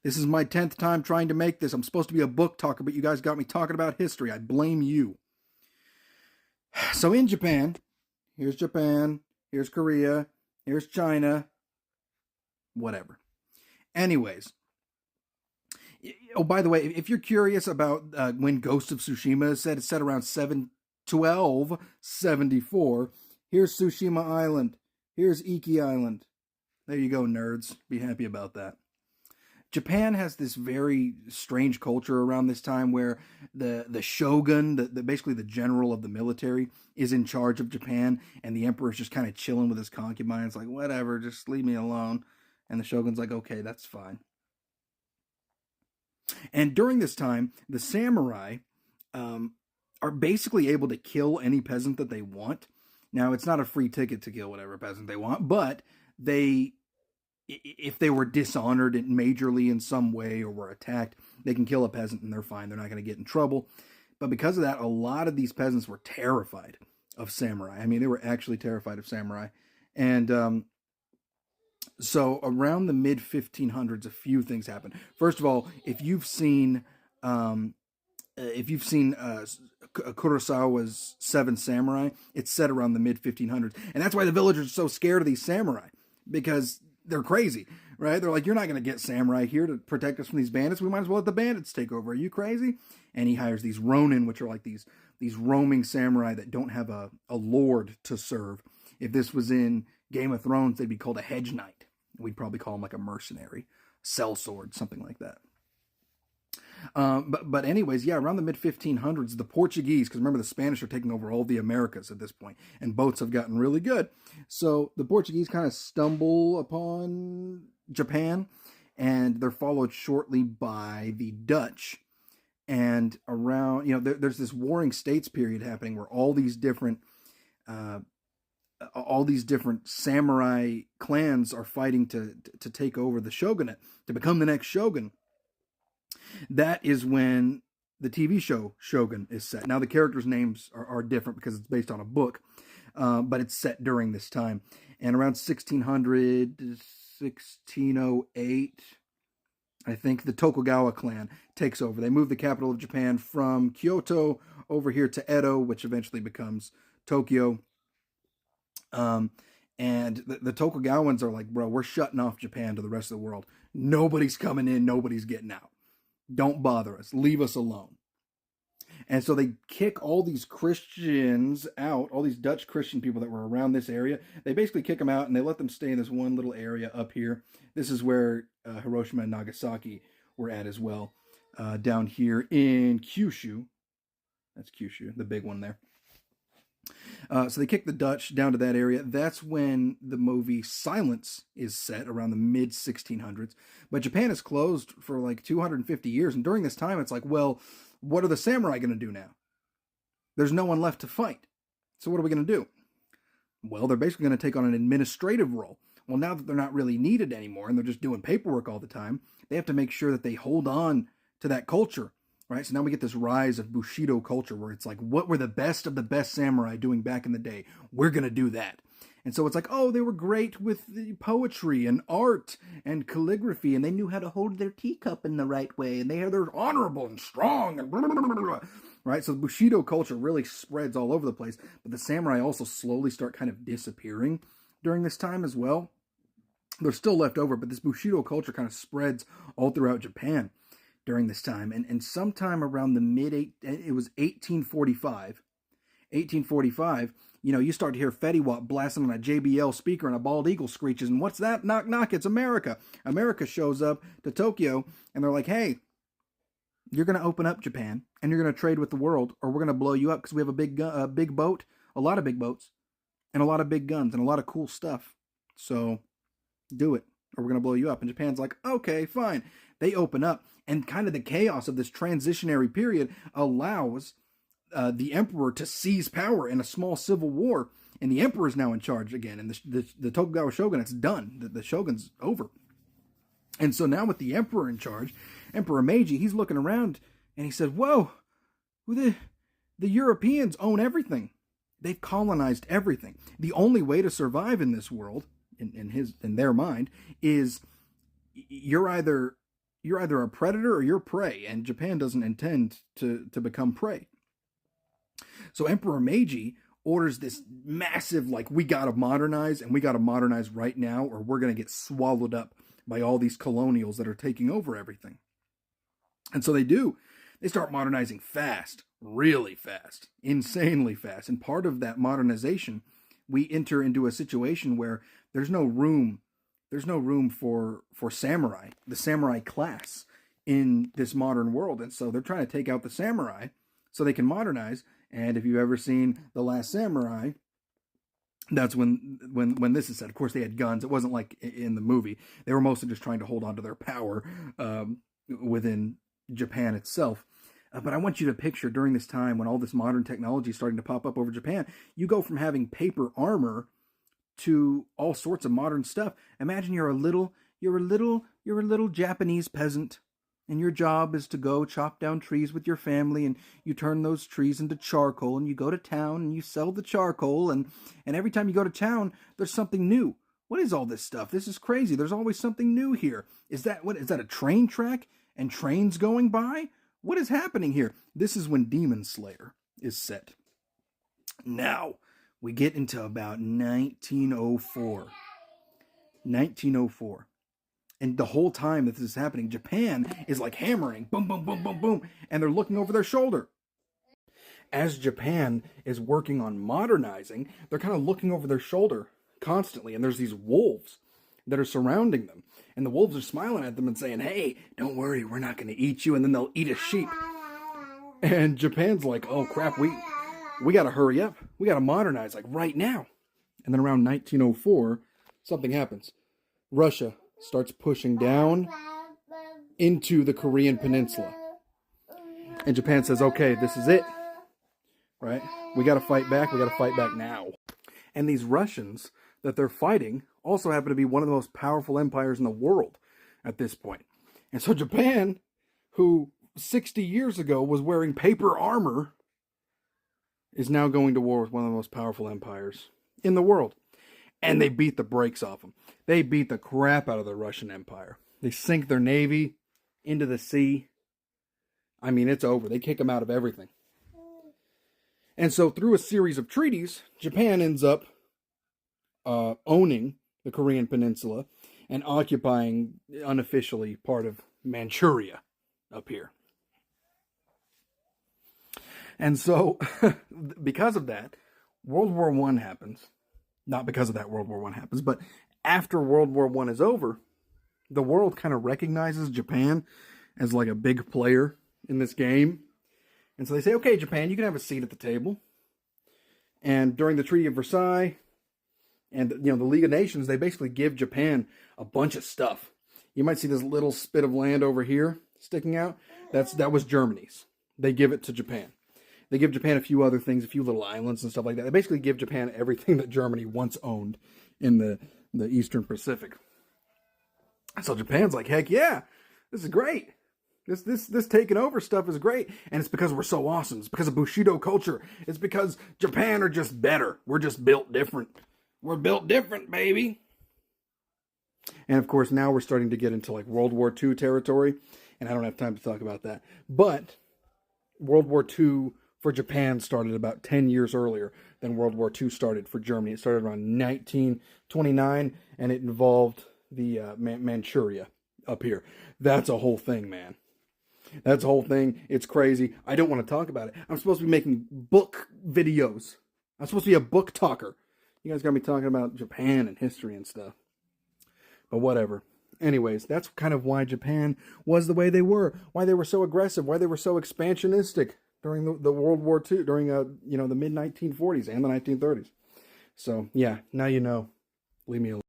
This is my 10th time trying to make this. I'm supposed to be a book talker, but you guys got me talking about history. I blame you. So in Japan, here's Korea, here's China, whatever. Anyways, oh, by the way, if you're curious about when Ghost of Tsushima is set, it's set around 7/12/74. Here's Tsushima Island. Here's Iki Island. There you go, nerds. Be happy about that. Japan has this very strange culture around this time where the shogun, basically the general of the military, is in charge of Japan, and the emperor's just kind of chilling with his concubines, like, whatever, just leave me alone. And the shogun's like, okay, that's fine. And during this time, the samurai are basically able to kill any peasant that they want. Now, it's not a free ticket to kill whatever peasant they want, but if they were dishonored majorly in some way or were attacked, they can kill a peasant and they're fine. They're not going to get in trouble. But because of that, a lot of these peasants were terrified of samurai. I mean, they were actually terrified of samurai. And so around the mid-1500s, a few things happened. First of all, if you've seen Kurosawa's Seven Samurai, it's set around the mid-1500s. And that's why the villagers are so scared of these samurai, because they're crazy, right? They're like, you're not going to get samurai here to protect us from these bandits. We might as well let the bandits take over. Are you crazy? And he hires these ronin, which are like these roaming samurai that don't have a lord to serve. If this was in Game of Thrones, they'd be called a hedge knight. We'd probably call them like a mercenary, sellsword, something like that. But anyways, yeah, around the mid-1500s, the Portuguese, because remember the Spanish are taking over all the Americas at this point, and boats have gotten really good. So the Portuguese kind of stumble upon Japan, and they're followed shortly by the Dutch. And around, there's this warring states period happening where all these different samurai clans are fighting to take over the shogunate, to become the next shogun. That is when the TV show Shogun is set. Now, the characters' names are different because it's based on a book, but it's set during this time. And around 1600, 1608, I think, the Tokugawa clan takes over. They move the capital of Japan from Kyoto over here to Edo, which eventually becomes Tokyo. And the Tokugawans are like, bro, we're shutting off Japan to the rest of the world. Nobody's coming in. Nobody's getting out. Don't bother us. Leave us alone. And so they kick all these Christians out, all these Dutch Christian people that were around this area. They basically kick them out and they let them stay in this one little area up here. This is where Hiroshima and Nagasaki were at as well. Down here in Kyushu. That's Kyushu, the big one there. So they kick the Dutch down to that area. That's when the movie Silence is set, around the mid-1600s. But Japan is closed for like 250 years. And during this time, it's like, well, what are the samurai going to do now? There's no one left to fight. So what are we going to do? Well, they're basically going to take on an administrative role. Well, now that they're not really needed anymore and they're just doing paperwork all the time, they have to make sure that they hold on to that culture. Right, so now we get this rise of Bushido culture where it's like, what were the best of the best samurai doing back in the day? We're going to do that. And so it's like, oh, they were great with the poetry and art and calligraphy, and they knew how to hold their teacup in the right way, and they're honorable and strong, and blah, blah, blah, blah. Right? So the Bushido culture really spreads all over the place, but the samurai also slowly start kind of disappearing during this time as well. They're still left over, but this Bushido culture kind of spreads all throughout Japan during this time. And sometime around the it was 1845, you start to hear Fetty Wap blasting on a JBL speaker and a bald eagle screeches, and what's that? Knock, knock, it's America. America shows up to Tokyo, and they're like, hey, you're going to open up Japan, and you're going to trade with the world, or we're going to blow you up because we have a big boat, a lot of big boats, and a lot of big guns, and a lot of cool stuff. So do it, or we're going to blow you up. And Japan's like, okay, fine. They open up, and kind of the chaos of this transitionary period allows the emperor to seize power in a small civil war, and the emperor is now in charge again, and the Tokugawa shogun, it's done. The shogun's over. And so now with the emperor in charge, Emperor Meiji, he's looking around, and he said, whoa, the Europeans own everything. They've colonized everything. The only way to survive in this world, in their mind, is you're either you're either a predator or you're prey, and Japan doesn't intend to become prey. So Emperor Meiji orders this massive, like, we gotta modernize, and we gotta modernize right now, or we're gonna get swallowed up by all these colonials that are taking over everything. And so they do. They start modernizing fast, really fast, insanely fast. And part of that modernization, we enter into a situation where there's no room for samurai, the samurai class in this modern world. And so they're trying to take out the samurai so they can modernize. And if you've ever seen The Last Samurai, that's when this is said. Of course, they had guns. It wasn't like in the movie. They were mostly just trying to hold on to their power within Japan itself. But I want you to picture during this time when all this modern technology is starting to pop up over Japan, you go from having paper armor to all sorts of modern stuff. Imagine you're a little Japanese peasant, and your job is to go chop down trees with your family, and you turn those trees into charcoal, and you go to town and you sell the charcoal, and every time you go to town, there's something new. What is all this stuff? This is crazy. There's always something new here. Is that a train track and trains going by? What is happening here? This is when Demon Slayer is set. Now, we get into about 1904. 1904. And the whole time that this is happening, Japan is like hammering, boom, boom, boom, boom, boom, and they're looking over their shoulder. As Japan is working on modernizing, they're kind of looking over their shoulder constantly, and there's these wolves that are surrounding them. And the wolves are smiling at them and saying, hey, don't worry, we're not going to eat you. And then they'll eat a sheep. And Japan's like, oh, crap, we got to hurry up. We got to modernize, like, right now. And then around 1904, something happens. Russia starts pushing down into the Korean Peninsula. And Japan says, okay, this is it. Right? We got to fight back. We got to fight back now. And these Russians that they're fighting also happen to be one of the most powerful empires in the world at this point. And so Japan, who 60 years ago was wearing paper armor, is now going to war with one of the most powerful empires in the world. And they beat the brakes off them. They beat the crap out of the Russian Empire. They sink their navy into the sea. I mean, it's over. They kick them out of everything. And so through a series of treaties, Japan ends up owning the Korean Peninsula and occupying unofficially part of Manchuria up here. And so, because of that, World War I happens. Not because of that World War I happens, but after World War I is over, the world kind of recognizes Japan as like a big player in this game. And so they say, okay, Japan, you can have a seat at the table. And during the Treaty of Versailles and the League of Nations, they basically give Japan a bunch of stuff. You might see this little spit of land over here sticking out. That was Germany's. They give it to Japan. They give Japan a few other things, a few little islands and stuff like that. They basically give Japan everything that Germany once owned in the Eastern Pacific. So Japan's like, heck yeah, this is great. This taking over stuff is great. And it's because we're so awesome. It's because of Bushido culture. It's because Japan are just better. We're just built different. We're built different, baby. And of course, now we're starting to get into like World War II territory. And I don't have time to talk about that. But World War II for Japan started about 10 years earlier than World War II started for Germany. It started around 1929, and it involved the Manchuria up here. That's a whole thing, man. That's a whole thing. It's crazy. I don't want to talk about it. I'm supposed to be making book videos. I'm supposed to be a book talker. You guys got me talking about Japan and history and stuff. But whatever. Anyways, that's kind of why Japan was the way they were. Why they were so aggressive. Why they were so expansionistic during the World War II, during the mid-1940s and the 1930s. So, yeah, now you know. Leave me alone.